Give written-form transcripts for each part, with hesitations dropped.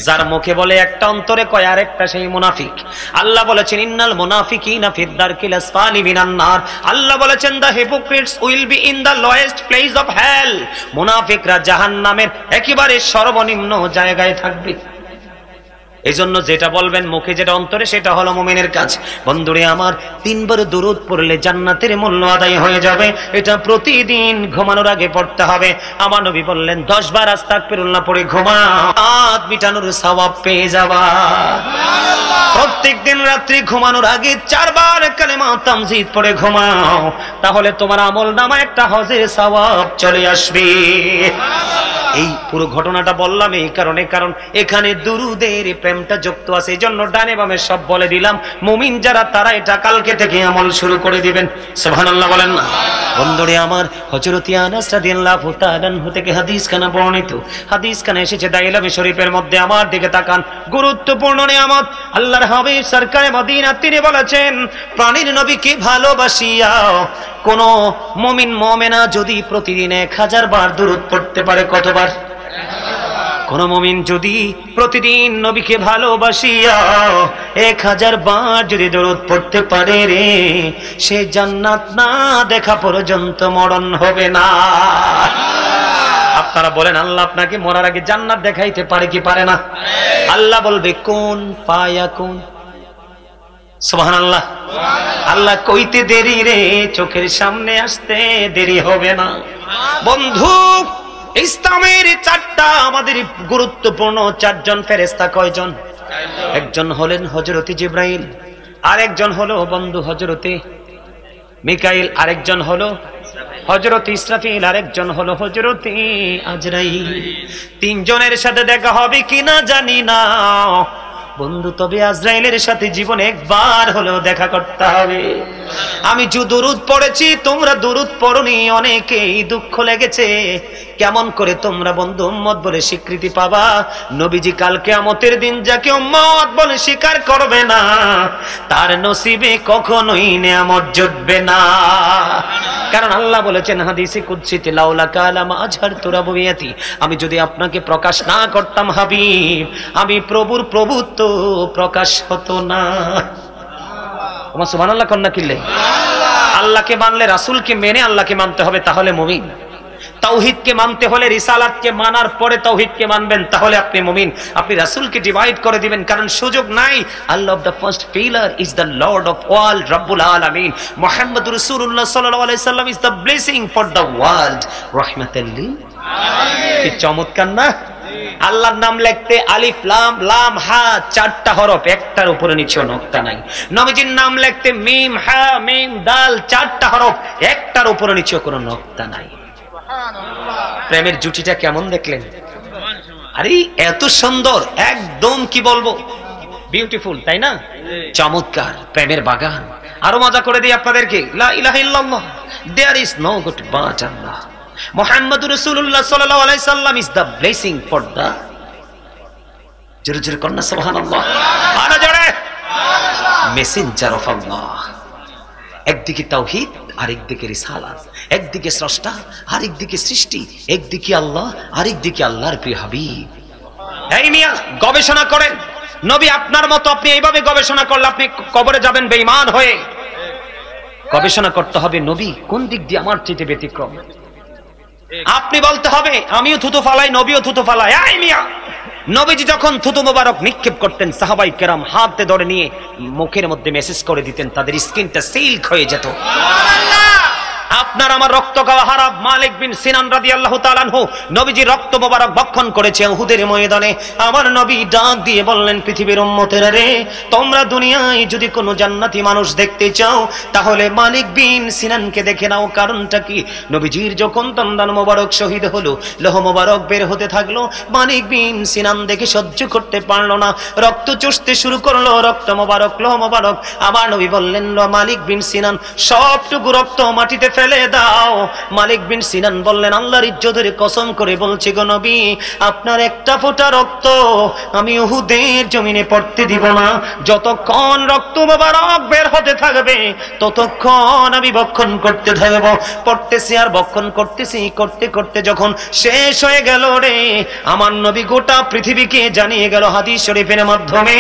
যার মুখে বলে একটা অন্তরে কয় আরেকটা, সেই মুনাফিক। আল্লাহ বলেছেন ইন্নাল মুনাফিকিনা ফিদ দারকিল আসফালি মিনান নার। আল্লাহ বলেছেন the hypocrites will be in the lowest place of hell. মুনাফিকরা জাহান্নামের একেবারে সর্বনিম্ন জায়গায় থাকবে। এজন্য যেটা বলবেন মুখে, যেটা অন্তরে, সেটা হলো মুমিনের কাজ। বন্ধুরে আমার, 3 বার দুরূদ পড়লে জান্নাতের মূল্য আদায় হয়ে যাবে। এটা প্রতিদিন ঘুমানোর আগে পড়তে হবে। আমার নবী বললেন 10 বার আস্তাগফিরুল্লাহ পড়ে ঘুমাও, রাত মিটানোর সওয়াব পেয়ে যাবা। প্রত্যেক দিন রাত্রি ঘুমানোর আগে 4 বার কালেমা তামজিদ পড়ে ঘুমাও, তাহলে তোমার আমলনামায় একটা হজের সওয়াব চলে আসবে। এই পুরো ঘটনাটা বললাম এই কারণে, কারণ এখানে দুরুদের প্রেমটা যুক্ত আছে। এই জন্য ডানে বামে সব বলে দিলাম। মুমিন যারা, তারা এটা কালকে থেকে আমল শুরু করে দিবেন। সুবহানাল্লাহ বলেন না। বন্ধুরে আমার, হযরত আনাস রাদিয়াল্লাহু তাআলা আনহু থেকে হাদিসখানা বর্ণিত। হাদিসখানা এসেছে দাইলামে শরীফের মধ্যে। আমার দিকে তাকান, গুরুত্বপূর্ণ নিয়ামত। আল্লাহর হাবিব সরকারে মদিনা তিনি বলেছেন, প্রাণীর নবীকে ভালোবাসিয়া কোন মুমিন মুমিনা যদি প্রতিদিন 1000 বার দুরূদ পড়তে পারে, কতবার? কোন মুমিন যদি প্রতিদিন নবীকে ভালোবাসিয়া 1000 বার যদি দরুদ পড়তে পারে রে, সে জান্নাত না দেখা পর্যন্ত মরণ হবে না। আপনারা বলেন আল্লাহ আপনাকে মরার আগে জান্নাত দেখাইতে পারে কি পারে না? আল্লাহ বলবে কোন ফায়াকুন। সুবহানাল্লাহ। আল্লাহ কইতে দেরি রে, চোখের সামনে আসতে দেরি হবে না। বন্ধু, ইসলামের 4টা আমাদের গুরুত্বপূর্ণ 4 জন ফেরেশতা। কয়জন? 1 জন হলেন হযরত জিবরাইল, আরেকজন হলো বন্ধু হযরতে মিকাইল, আরেকজন হলো হযরত ইসরাফিল, আরেকজন হলো হযরত আজরাইল। 3 জনের সাথে দেখা হবে কিনা জানি না বন্ধু, তবে আজরাইলের সাথে জীবনে একবার হলেও দেখা করতে হবে। আমি যে দরুদ পড়েছি, তোমরা দরুদ পড়নি, অনেকেই দুঃখ লেগেছে। কেমন করে তোমরা বন্ধু উম্মত বলে স্বীকৃতি পাবা? নবীজি কাল কিয়ামতের দিন যাকে উম্মত বলে স্বীকার করবে না, তার নসিবে কখনোই নিয়ামত জুটবে না। কারণ আল্লাহ বলেছেন হাদিসে কুদসিতে, লাউলা কালামা আজহারতু রাবুবিয়াতি, আমি যদি আপনাকে প্রকাশ না করতাম হাবিব, আমি প্রভুর প্রভুত্ব প্রকাশ হতো না। ওমা সুবহানাল্লাহ কন্না কিল্লে। আল্লাহকে মানলে, রাসূলকে মেনে আল্লাহকে মানতে হবে, তাহলে মুমিন। তাওহীদকে মানতে হলে রিসালাতকে মানার পরে তাওহীদকে মানবেন, তাহলে আপনি মুমিন। আপনি রাসূলকে ডিভাইড করে দিবেন, কারণ সুযোগ নাই। Allah of the first pillar is the lord of all, রব্বুল আলামিন। মুহাম্মদুর রাসূলুল্লাহ সাল্লাল্লাহু আলাইহি সাল্লাম is the blessing for the world, রাহমাতাল লিল আলামিন। কি চমৎকার না? আল্লাহর নাম লিখতে আলিফ লাম লাম হা 4টা হরফ, একটার উপরে নিচে নকতা নাই। নবীজির নাম লিখতে মিম হা মিম দাল 4টা হরফ, একটার উপরে নিচে কোনো নকতা নাই। প্রেমের জুটিটা কেমন দেখলেন? আরে এত সুন্দর, একদম কি বলবো, বিউটিফুল, তাই না? চমৎকার প্রেমের বাগান। আরো মজা করে দিই আপনাদেরকে, লা ইলাহা ইল্লাল্লাহ, there is no god but Allah. মুহাম্মদুর রাসূলুল্লাহ সাল্লাল্লাহু আলাইহি সাল্লাম is the blessing for the, জোরে জোরে কন্না সুবহানাল্লাহ, আরো জোরে, মেসেঞ্জার অফ আল্লাহ। একদিকে তাওহীদ, আরেকদিকে রিসালাত, একদিকে স্রষ্টা, আরেকদিকে সৃষ্টি, একদিকে আল্লাহ, আরেকদিকে আল্লাহর প্রিয় হাবিব। এই মিয়া গবেষণা করেন, নবী আপনার মতো আপনি এইভাবে গবেষণা করলে আপনি কবরে যাবেন বেঈমান হয়ে। গবেষণা করতে হবে নবী কোন দিক দিয়ে আমার চেয়ে ব্যতিক্রম। আপনি বলতে হবে আমিও থুতু ফালাই, নবীও থুতু ফালাই। এই মিয়া, নবীজি যখন থুতু মোবারক নিক্ষেপ করতেন, সাহাবাই কেরাম হাতে ধরে নিয়ে মুখের মধ্যে মেসেজ করে দিতেন, তাদের স্কিনটা সিল্ক হয়ে যেত। আপনার আমার রক্ত খাওয়া হারাম। মালিক বিন সিনান রাদিয়াল্লাহু তাআলা আনহু নবীজি রক্ত মোবারক ভক্ষণ করেছে উহুদের ময়দানে। আমার নবী ডাক দিয়ে বললেন, পৃথিবীর উম্মতেরা রে, তোমরা দুনিয়ায় যদি কোনো জান্নাতি মানুষ দেখতে চাও, তাহলে মালিক বিন সিনানকে দেখে নাও। কারণটা কি? নবীজির যখন দন্দান মোবারক শহীদ হলো, লোহ মোবারক বের হতে থাকলো, মালিক বিন সিনান দেখে সহ্য করতে পারলো না, রক্ত চুষতে শুরু করলো, রক্ত মোবারক, লোহ মোবারক। আমার নবী বললেন, মালিক বিন সিনান সবটুকু রক্ত মাটিতে ফেলে দাও। মালিক বিন সিনান বললেন, আল্লাহর ইজ্জতের কসম করে বলছি গো নবী, আপনার একটা ফোঁটা রক্ত আমি উহুদের জমিনে পড়তে দিব না। যতক্ষণ রক্ত মোবারক বের হতে থাকবে ততক্ষণ আমি ভক্ষণ করতে থাকবো। পড়তেছি আর ভক্ষণ করতেছি, করতে করতে যখন শেষ হয়ে গেল রে, আমার নবী গোটা পৃথিবীকে জানিয়ে গেল হাদিস শরীফের মাধ্যমে,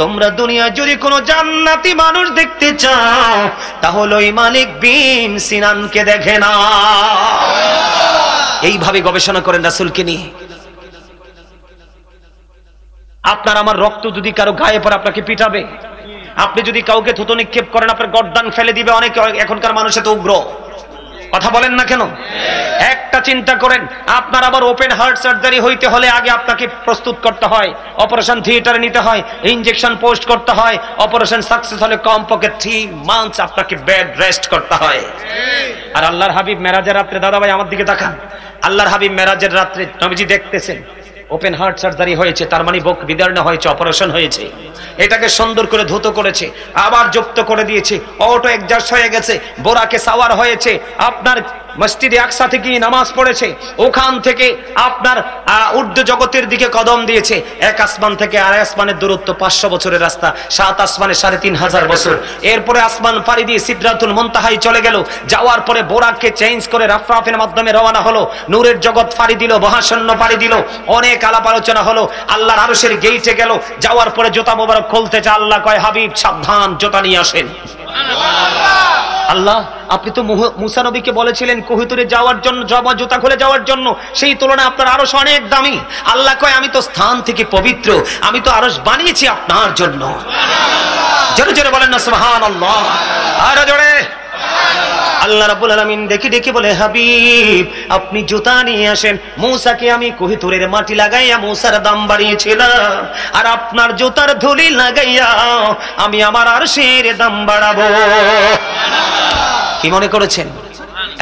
তোমরা দুনিয়ায় যদি কোনো জান্নাতি মানুষ দেখতে চাও তাহলে ওই মালিক বিন সিনানকে দেখে না। এইভাবে গবেষণা করেন রাসূলকে নিয়ে। আপনার আমার রক্ত যদি কারো গায়ে পড়ে আপনাকে পিটাবে, আপনি যদি কাউকে থুতু নিক্ষেপ করেন আপনার গর্দান ফেলে দিবে। অনেকে এখনকার মানুষ এত উগ্র, কথা বলেন না কেন? একটা চিন্তা করেন, আপনার আবার ওপেন হার্ট সার্জারি হইতে হলে আগে আপনাকে প্রস্তুত করতে হয়, অপারেশন থিয়েটারে নিতে হয়, ইনজেকশন পোস্ট করতে হয়। অপারেশন সাকসেস হলে কমপক্ষে 3 মান্থস আপনাকে বেড রেস্ট করতে হয়। আর আল্লাহর হাবিব মেরাজের রাত্রে, দাদা ভাই আমার দিকে তাকান, আল্লাহর হাবিব মেরাজের রাত্রে নবীজি দেখতেছেন ওপেন হার্ট সার্জারি হয়েছে, তার মানে বুক বিদীর্ণ হয়েছে, অপারেশন হয়েছে। এটাকে সুন্দর করে ধুত করেছে, আবার যুক্ত করে দিয়েছে, অটো এক্সাস্ট হয়ে গেছে, বোরাকে সাওয়ার হয়েছে, আপনার মসজিদে আকসা থেকে নামাজ পড়েছে, ওখান থেকে আপনার ঊর্ধ্ব জগতের দিকে কদম দিয়েছে। এক আসমান থেকে আর আসমানের দূরত্ব 500 বছরের রাস্তা, 7 আসমানে 3500 বছর। এরপরে আসমান পাড়ি দিয়ে সিদরাতুল মুনতাহায় চলে গেল। যাওয়ার পরে বোরাককে চেঞ্জ করে রাফরাফের মাধ্যমে রওনা হলো, নূরের জগৎ পাড়ি দিল, মহাশূন্য পাড়ি দিল, অনেক আলাপ আলোচনা হলো, আল্লাহর আরশের গেইটে গেল। যাওয়ার পরে জুতা মোবারক খুলতে চা, আল্লাহ কয় হাবিব সাবধান, জুতা নিয়ে আসেন। আল্লাহ, আপনি তো মুসা নবীকে বলেছিলেন কোহিতুরে যাওয়ার জন্য, জুতা খুলে যাওয়ার জন্য, সেই তুলনায় আপনার আরশ অনেক দামি। আল্লাহ কয় আমি তো স্থান থেকে পবিত্র, আমি তো আরশ বানিয়েছি আপনার জন্য। জোরে জোরে বলেন না সুবহানাল্লাহ, আরো জোরে। আল্লাহ রাব্বুল আলামিন দেখি দেখি বলে, হাবিব আপনি জুতা নিয়ে আসেন। মূসাকে আমি কোহিতুরের মাটি লাগাইয়া মূসার দাম বাড়িয়েছিলাম, আর আপনার জুতার ধুলি লাগাইয়া আমি আমার আরশের দাম বাড়াবো। কি মনে করেছেন?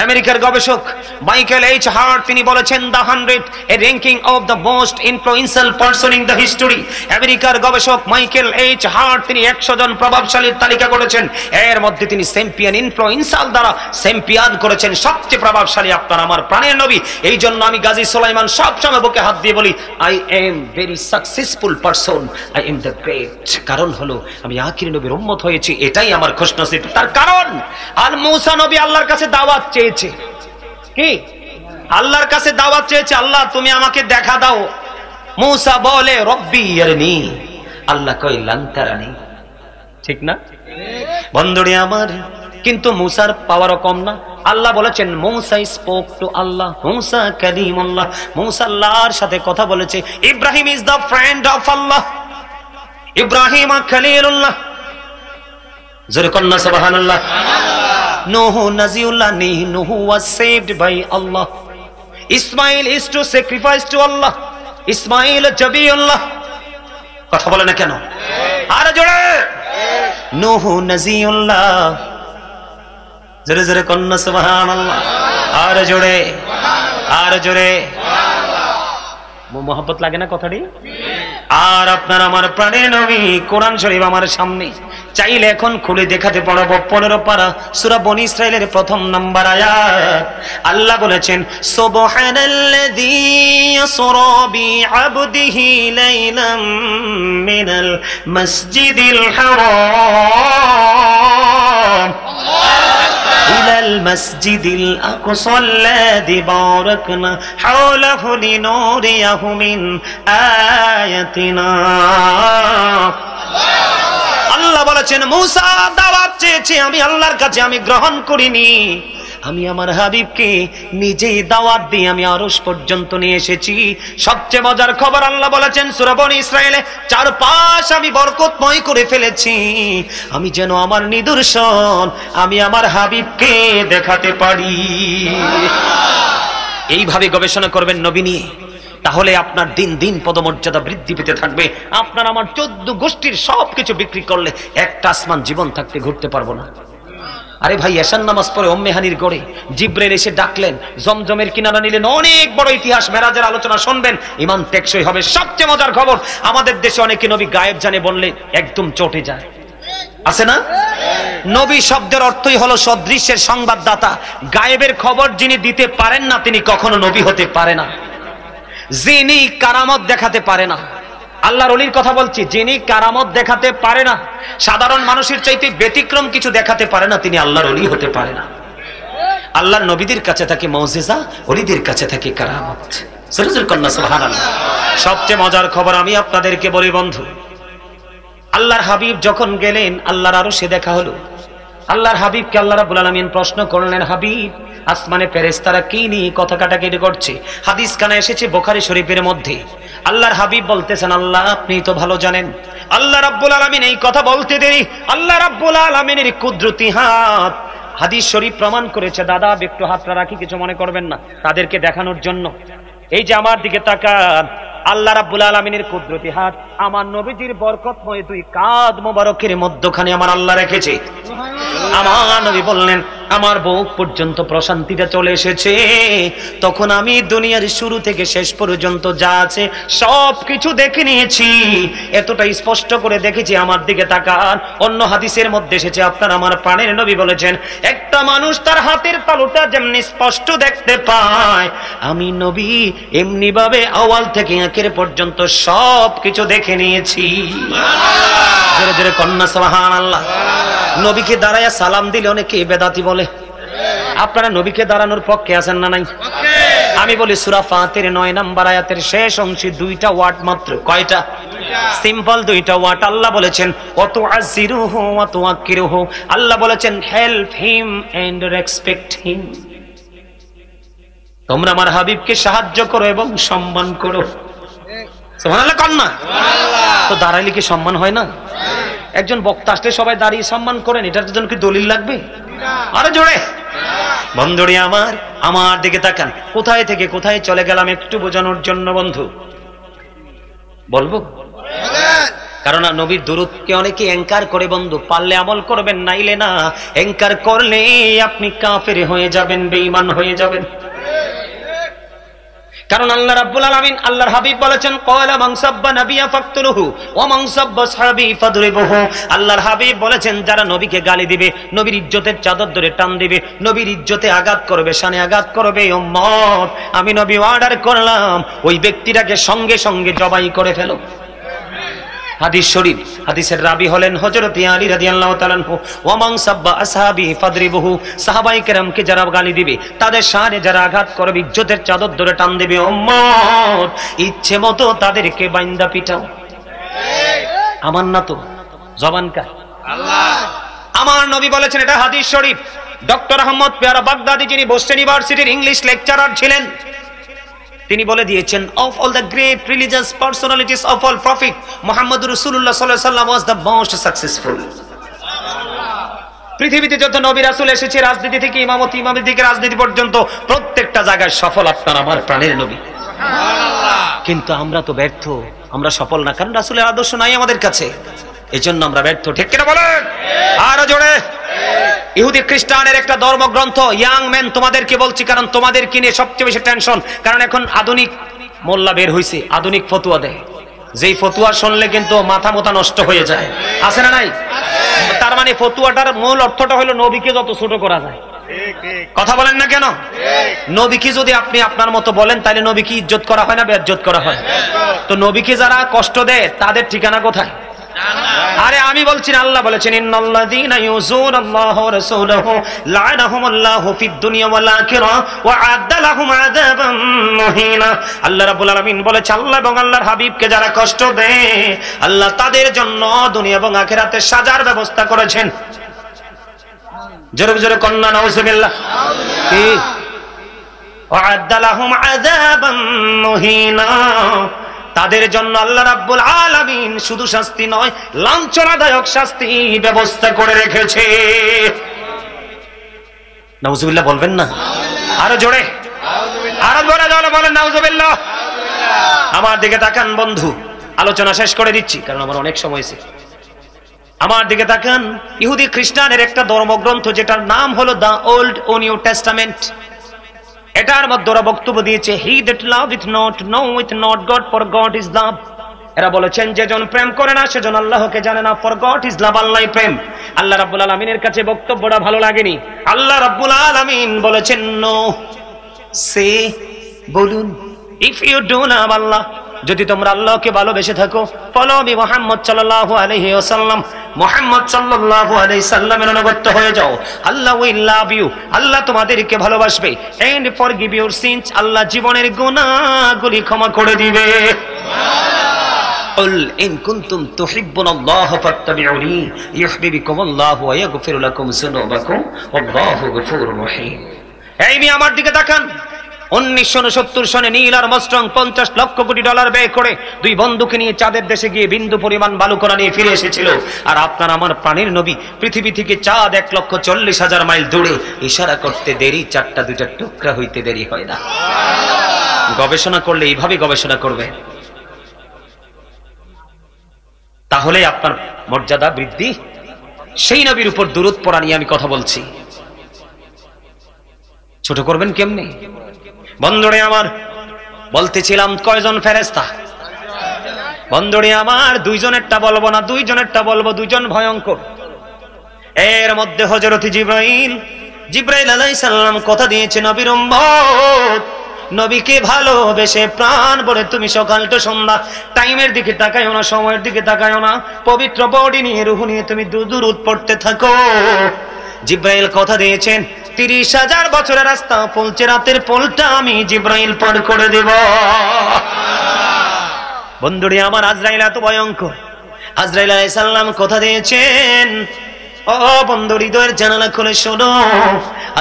আমেরিকার গবেষক মাইকেল এইচ হার্ট তিনি বলেছেন, the 100 A ranking of the most influential person in the history. আমেরিকার গবেষক মাইকেল এইচ হার্ট তিনি 100 জন প্রভাবশালীর তালিকা করেছেন, এর মধ্যে তিনি চ্যাম্পিয়ন ইনফ্লুয়েন্সাল দ্বারা চ্যাম্পিয়ন করেছেন, সবচেয়ে প্রভাবশালী আপনার আমার প্রাণের নবী। এই জন্য আমি গাজী সুলাইমান সবসময় বুকে হাত দিয়ে বলি, I am very successful person, I am the great. কারণ হলো আমি আখির নবীর উম্মত হয়েছি, এটাই আমার খুশনসিব। তার কারণ আর মূসা নবী আল্লাহর কাছে দাওয়াত চেয়েছে, কি আল্লাহর কাছে দাওয়াত চেয়েছে, আল্লাহ তুমি আমাকে দেখা দাও। মূসা বলে রব্বি আরনি, আল্লাহ কয় লান তারানি। ঠিক না বন্ধুরে আমার? কিন্তু মূসার পাওয়ারও কম না। আল্লাহ বলেছেন মূসা স্পোক টু আল্লাহ, মূসা কালিমুল্লাহ, মূসা আল্লাহর সাথে কথা বলেছে। Ibrahim is the friend of Allah, Ibrahim খলিলুল্লাহ। জোরে কন্না সুবহানাল্লাহ। Nuhu Naziullah, Nuhu was saved by Allah. Ismail is to sacrifice to Allah. Ismail Jabiullah. কথা বলে না কেন? আর জোরে Nuhu Naziullah, জোরে জোরে কন্না সুবহানাল্লাহ, আর জোরে, আর জোরে। মোহাম্মত লাগে না কথাটি? আর আপনার আমার প্রাণের নবী কোরআন শরীফ আমার সামনে, চাইলে এখন খুলে দেখাতে পারবো। 15 পারা সূরা বনী ইসরাইলের 1 নম্বর আয়াত। আল্লাহ বলেছেন, সুবহানাল্লাযী ইয়াসরা বিআবদিহি লাইলাম মিনাল মাসজিদিল হারাম ইলাল মাসজিদিল আকসা আল্লাযী বারাকনা হাওলাহু লিনুরিয়াহু মিন আয়াতিনা। আল্লাহ বলেছেন মূসা দাওয়াত চেয়েছে, আমি আল্লাহর কাছে আমি গ্রহণ করিনি, আমি আমার হাবিবকে নিজেই দাওয়াত দিয়ে আমি আরশ পর্যন্ত নিয়ে এসেছি। সবচেয়ে মজার খবর আল্লাহ বলেছেন সূরা বনী ইসরাইলে, চারপাশ আমি বরকতময় করে ফেলেছি, আমি যেন আমার নিদর্শন আমি আমার হাবিবকে দেখাতে পারি। এইভাবে গবেষণা করবেন নবী নিয়ে, তাহলে আপনার দিন দিন পদমর্যাদা বৃদ্ধি পেতে থাকবে। আপনার আমার 14 গোষ্ঠীর সবকিছু বিক্রি করলে একটা আসমান জীবন থাকতে ঘুরতে পারবো না। আরে ভাই, এশার নামাজ পড়ে উম্মেহানির গড়ে জিব্রাইল এসে ডাকলেন, জমজমের কিনারা নিলেন, অনেক বড় ইতিহাস, মেরাজের আলোচনা শুনবেন, ইমান টেকসই হবে। সবচেয়ে মজার খবর, আমাদের দেশে অনেকে নবী গায়েব জানে বললে একদম চটে যায়। আছে না? নবী শব্দের অর্থই হলো সদৃশ্যের সংবাদদাতা। গায়েবের খবর যিনি দিতে পারেন না তিনি কখনো নবী হতে পারে না। যিনি কারামত দেখাতে পারে না, আল্লাহর ওলির কথা বলছি, যিনি কারামত দেখাতে পারে না, সাধারণ মানুষের চাইতে ব্যতিক্রম কিছু দেখাতে পারে না, তিনি আল্লাহর ওলি হতে পারে না। আল্লাহর নবীদের কাছে থাকে মুজিজা, ওলিদের কাছে থাকে কারামত। কন্যা সুবহানাল্লাহ। সবচেয়ে মজার খবর আমি আপনাদেরকে বলি বন্ধু, আল্লাহর হাবিব যখন গেলেন আল্লাহর আরশে দেখা হলো। আল্লাহর হাবিবকে আল্লাহ রাব্বুল আলামিন প্রশ্ন করলেন, হাবিব আসমানে ফেরেশতারা কি নিয়ে কথা কাটাকাটি করছে? হাদিস কানে এসেছে বুখারী শরীফের মধ্যে। আল্লাহর হাবিব বলতেছেন, আল্লাহ আপনি তো ভালো জানেন। আল্লাহ রাব্বুল আলামিন এই কথা বলতে দেরি আল্লাহ রাব্বুল আলামিনের কুদরতি হাত হাদিস শরীফ প্রমাণ করেছে। দাদা একটু হাতটা রাখি, কিছু মনে করবেন না, তাদেরকে দেখানোর জন্য। এই যে আমার দিকে তাকান, আল্লাহ রাব্বুল আলামিনের কুদরতি হাত আমার নবীজির বরকতময় দুই কাঁধ মোবারকের মধ্যখানে আমার আল্লাহ রেখেছে। আমার নবী বললেন, আমার বুক পর্যন্ত প্রশান্তিটা চলে এসেছে। তখন আমি দুনিয়ার শুরু থেকে শেষ পর্যন্ত যা আছে সবকিছু দেখে নিয়েছি। এতটা স্পষ্ট করে দেখেছি, আমার দিকে তাকান। অন্য হাদিসের মধ্যে এসেছে, আপনার আমার প্রাণের নবী বলেছেন, একটা মানুষ তার হাতের তালুটা যেমনি স্পষ্ট দেখতে পায়, আমি নবী এমনি ভাবে আওয়াল থেকে আখের পর্যন্ত সবকিছু দেখে নিয়েছি। জোরে জোরে কন্যা সুবহানাল্লাহ। নবীকে দাঁড়ায়া সালাম দিলে অনেকে বেদাতি বলে। আপনারা নবীকে দাঁড়ানোর পক্ষে আছেন না নাই? আমি বলি সূরা ফাতির 9 নম্বর আয়াতের শেষ অংশে দুইটা ওয়ার্ড মাত্র। কয়টা? সিম্পল দুইটা ওয়ার্ড। আল্লাহ বলেছেন ওয়াতুআযিরুহু ওয়া তুআক্কিরুহু। আল্লাহ বলেছেন help him and respect him. তোমরা আমার হাবিবকে সাহায্য করো এবং সম্মান করো। সুবহানাল্লাহ কন্যা। তো দাঁড়াইলে কি সম্মান হয় না? একজন বক্তা আসলে সবাই দাঁড়িয়ে সম্মান করেন, এটার জন্য কি দলিল লাগবে? আরে জোরে বন্ধুরি আমার দিকে তাকান। কোথায় থেকে কোথায় চলে গেলাম একটু বোঝানোর জন্য বন্ধু বলবো। কারণ নবীর দুরূদকে অনেকে অ্যাঙ্কার করে বন্ধু, পারলে আমল করবেন, নাইলে না। অ্যাঙ্কার করলে আপনি কাফের হয়ে যাবেন, বেঈমান হয়ে যাবেন। কারণ আল্লাহ রাব্বুল আলামিন আল্লাহর হাবিব বলেছেন, ক্বালা মান সাব্বা নাবিয়া ফাকতুলুহু ওয়া মান সাব্বা সাহাবী ফাদরিবুহু। আল্লাহর হাবিব বলেছেন, যারা নবীকে গালি দিবে, নবীর ইজ্জতের চাদর ধরে টান দিবে, নবীর ইজ্জতে আঘাত করবে, শানে আঘাত করবে, উম্মত আমি নবী অর্ডার করলাম ওই ব্যক্তিটাকে সঙ্গে সঙ্গে জবাই করে ফেলো। হাদিস শরীফ। হাদিসের রাবি হলেন হযরত আলী রাদিয়াল্লাহু তাআলা আনহু। ওয়া মান সাব্বা আসহাবী ফাদরিবুহু। সাহাবায়ে কেরামকে যারা গালি দিবে, তাদের শানে যারা আঘাত করবে, ইজ্জতের চাদর ধরে টান দিবে, উম্মত ইচ্ছে মতো তাদেরকে বাইন্দা পিটাও। আমার না তো, জবান কার? আল্লাহ। আমার নবী বলেছেন, এটা হাদিস শরীফ। ডক্টর আহমদ পেয়ারা বাগদাদি, যিনি বোস্টন ইউনিভার্সিটির ইংলিশ লেকচারার ছিলেন, তিনি বলে দিয়েছেন, of all the great religious personalities of all prophet, Muhammad Rasulullah sallallahu alaihi wasallam was the most successful. পৃথিবীতে যত নবী রাসূল এসেছে, রাজনীতি থেকে ইমামতি থেকে রাজনীতি পর্যন্ত প্রত্যেকটা জায়গায় সফল আপনার আমার প্রাণের নবী। সুবহানাল্লাহ। কিন্তু আমরা তো ব্যর্থ, আমরা সফল না, কারণ রাসূলের আদর্শ নাই আমাদের কাছে, এজন্য আমরা ব্যর্থ। ঠিক কিনা বলেন? আরো জোরে। ইহুদি খ্রিস্টানের একটা ধর্মগ্রন্থ, ইয়াং ম্যান তোমাদেরকে বলছি, কারণ তোমাদেরকে নিয়ে সবচেয়ে বেশি টেনশন। কারণ এখন আধুনিক মোল্লা বের হইছে, আধুনিক ফতুয়া দেয়, যেই ফতুয়া শুনলে কিন্তু মাথা মোথা নষ্ট হয়ে যায়। আছে না নাই? তার মানে ফতুয়াটার মূল অর্থটা হলো নবীকে যত ছোট করা যায়। কথা বলেন না কেন? নবীকে যদি আপনি আপনার মতো বলেন, তাহলে নবীকে ইজ্জত করা হয় না বেইজ্জত করা হয়? তো নবীকে যারা কষ্ট দেয় তাদের ঠিকানা কোথায়? আরে আমি বলছি না, আল্লাহ বলেছেন, ইন্নাল্লাযীনা ইউযুনাল্লাহা ওয়া রাসূলাহু লা'নাহুমুল্লাহু ফিদ দুনিয়া ওয়াল আখিরাহ ওয়া আ'আদ্দা লাহুম আযাবান মুহিনা। আল্লাহ রাব্বুল আলামিন বলেছে, আল্লাহ এবং আল্লাহর হাবিবকে যারা কষ্ট দেয়, আল্লাহ তাদের জন্য দুনিয়া এবং আখিরাতে সাজার ব্যবস্থা করেছেন। জোরে জোরে কন্না নাউযুবিল্লাহ। কি? ওয়া আ'আদ্দা লাহুম আযাবান মুহিনা। তাদের জন্য আল্লাহ রাব্বুল আলামিন শুধু শাস্তি নয়, লাঞ্ছনাদায়ক শাস্তি ব্যবস্থা করে রেখেছে। নাউজুবিল্লাহ বলবেন না? আরো জোরে, আরো জোরে জোরে বলেন নাউজুবিল্লাহ। আমার দিকে তাকান বন্ধু, আলোচনা শেষ করে দিচ্ছি কারণ আমার অনেক সময় হয়েছে। আমার দিকে তাকান। ইহুদি খ্রিস্টানের একটা ধর্মগ্রন্থ, যেটার নাম হলো দ্য ওল্ড ও নিউ টেস্টামেন্ট। এটার মধ্যে ওরা বক্তব্য দিয়েছে, he that loveth not knoweth not God, for God is love. এরা বলেছেন যেজন প্রেম করে না সেজন আল্লাহকে জানে না। ফর গড ইজ লাভ, আল্লাহ প্রেম। আল্লাহ রাব্বুল আলামিনের কাছে বক্তব্যটা ভালো লাগেনি। আল্লাহ রাব্বুল আলামিন বলেছেন নো, সে বলুন, ইফ ইউ ডু লাভ আল্লাহ, যদি তোমরা আল্লাহকে ভালোবেসে থাকো, ফলো মি মুহাম্মদ সাল্লাল্লাহু আলাইহি ওয়াসাল্লাম, মুহাম্মদ সাল্লাল্লাহু আলাইহি সাল্লামের অনুগত হয়ে যাও। আল্লাহ উইল লাভ ইউ, আল্লাহ তোমাদেরকে ভালোবাসবে। এন্ড ফরগিভ ইউর সিনস, আল্লাহ জীবনের গুনাহগুলি ক্ষমা করে দিবে। قل إن كنتم تحبون الله فاتبعوني يحببكم الله ويغفر لكم ذنوبكم والله غفور رحيم। এই মি আমার দিকে তাকান। 1969 সনে নীল আর্মস্ট্রং $50 লক্ষ কোটি ব্যয় করে 2 বন্ধুকে নিয়ে চাঁদের দেশে গিয়ে বিন্দু পরিমাণ বালুকণা নিয়ে ফিরে এসেছিল। আর আপনার আমার প্রাণের নবী পৃথিবী থেকে চাঁদ 1,40,000 মাইল দূরে, ইশারা করতে দেরি, চারটা দুইটা টুকরা হইতে দেরি হয় না। গবেষণা করলে এইভাবে গবেষণা করবে, তাহলে আপনার মর্যাদা বৃদ্ধি। সেই নবীর উপর দুরূদ পড়া নিয়ে আমি কথা বলছি। ছোট করবেন কেমনে? বন্ধুরে আমার, বলতেছিলাম কয়জন ফেরেশতা? বন্ধুরে আমার, 2 জনেরটা বলবো না, 2 জনেরটা বলবো। 2 জন ভয়ঙ্কর। এর মধ্যে হযরত জিবরাইল আলাইহিস সালাম কথা দিয়েছে, নবীর উম্মত, নবীকে ভালোবেসে প্রাণ ভরে তুমি সকাল তো সন্ধ্যা টাইমের দিকে তাকায়ও না, সময়ের দিকে তাকায়ও না, পবিত্র বডি নিয়ে রূহ নিয়ে তুমি দুরূদ পড়তে থাকো। জিবরাইল কথা দিয়েছেন 30,000 বছরের রাস্তা পৌঁছে রাতের পোলটা আমি জিবরাইল পার করে দেব। বন্ধুরে আমার, আজরাইল এত ভয়ঙ্কর। আজরাইল আলাইহিস সালাম কথা দিয়েছেন, ও বন্ধু হৃদয়ের জানালা খুলে শোনো।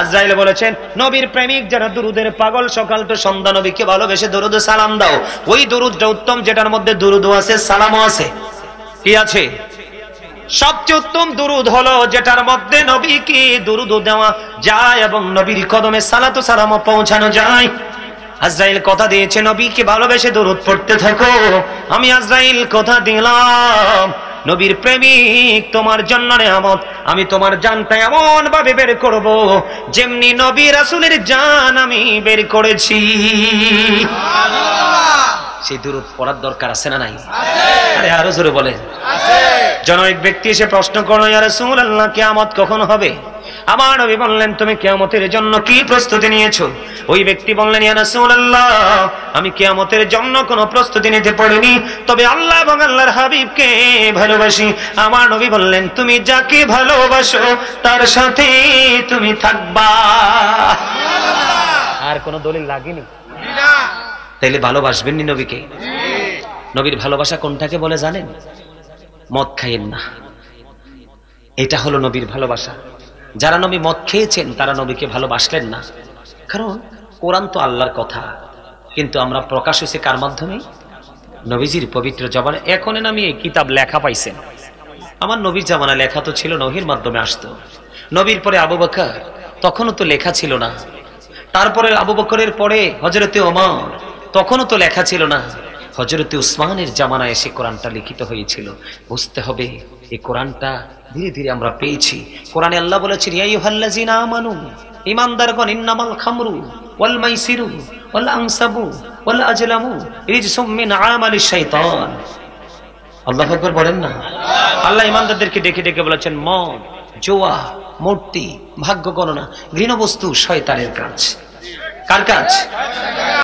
আজরাইল বলেছেন, নবীর প্রেমিক যারা দুরুদের পাগল, সকাল তো সন্ধ্যা নবীকে ভালোবেসে দুরুদ সালাম দাও। ওই দুরুদটা উত্তম, যেটার মধ্যে দুরুদও আছে, সালামও আছে। কি আছে? সবচেয়ে উত্তম দুরুদ হলো যেটার মধ্যে নবীকে দুরুদ দেওয়া যায় এবং নবীর কদমে সালাতু সালামও পৌঁছানো যায়। আজরাইল কথা দিয়েছে, নবীকে ভালোবেসে দুরুদ পড়তে থাকো। আমি আজরাইল কথা দিলাম, নবীর প্রেমিক তোমার জন্য নিয়ামত, আমি তোমার জানটা এমন ভাবে বের করব যেমনি নবী রাসূলের জান আমি বের করেছি। সেই দুরূদ পড়ার দরকার আছে না নাই? আরে আরো জোরে বলেন। জনৈক ব্যক্তি এসে প্রশ্ন করলো, ইয়া রাসূলুল্লাহ, কিয়ামত কখন হবে? আমার নবী বললেন, তুমি কিয়ামতের জন্য কি প্রস্তুতি নিয়েছো? ওই ব্যক্তি বললেন, ইয়া রাসূলুল্লাহ, আমি কিয়ামতের জন্য কোনো প্রস্তুতি নিতে পারিনি, তবে আল্লাহ এবং আল্লাহর হাবিবকে ভালোবাসি। আমার নবী বললেন, তুমি যাকে ভালোবাসো তার সাথে তুমি থাকবা। আর কোনো দলিল লাগেনি? না। তাইলে ভালোবাসবেন নি নবীকে? নবীর ভালোবাসা কোনটাকে বলে জানেন? মদ খাইয়েন না, এটা হলো নবীর ভালোবাসা। যারা নবী মদ খেয়েছেন তারা নবীকে ভালোবাসলেন না, কারণ কোরআন তো আল্লাহর কথা, কিন্তু আমরা প্রকাশ হয়েছে কার মাধ্যমে? নবীজির পবিত্র জবানে। এখন আমি এই কিতাব লেখা পাইছেন, আমার নবীর জামানা লেখা তো ছিল, নবীর মাধ্যমে আসতো। নবীর পরে আবু বকর, তখনও তো লেখা ছিল না। তারপরে আবু বকরের পরে হযরতে ওমর, তখনও তো লেখা ছিল না। হযরতে উসমানের জামানায় এসে কোরআনটা লিখিত হয়েছিল। বুঝতে হবে এই কোরআনটা ধীরে ধীরে আমরা পেয়েছি। কোরআনে আল্লাহ বলেছেন, ইয়া আইয়ুহাল্লাযীনা আমানু, ঈমানদারগণ, ইন্নামাল খামরু ওয়াল মাইসিরু ওয়াল আনসাবু ওয়াল আজলামু রিজসুম মিন আমালিশ শাইতান। আল্লাহু আকবার বলেন না? আল্লাহ ঈমানদারদেরকে ডেকে ডেকে বলেছেন, মদ, জুয়া, মূর্তি, ভাগ্য গণনা, ঘৃণ্য বস্তু শয়তানের কাজ। কার কাজ?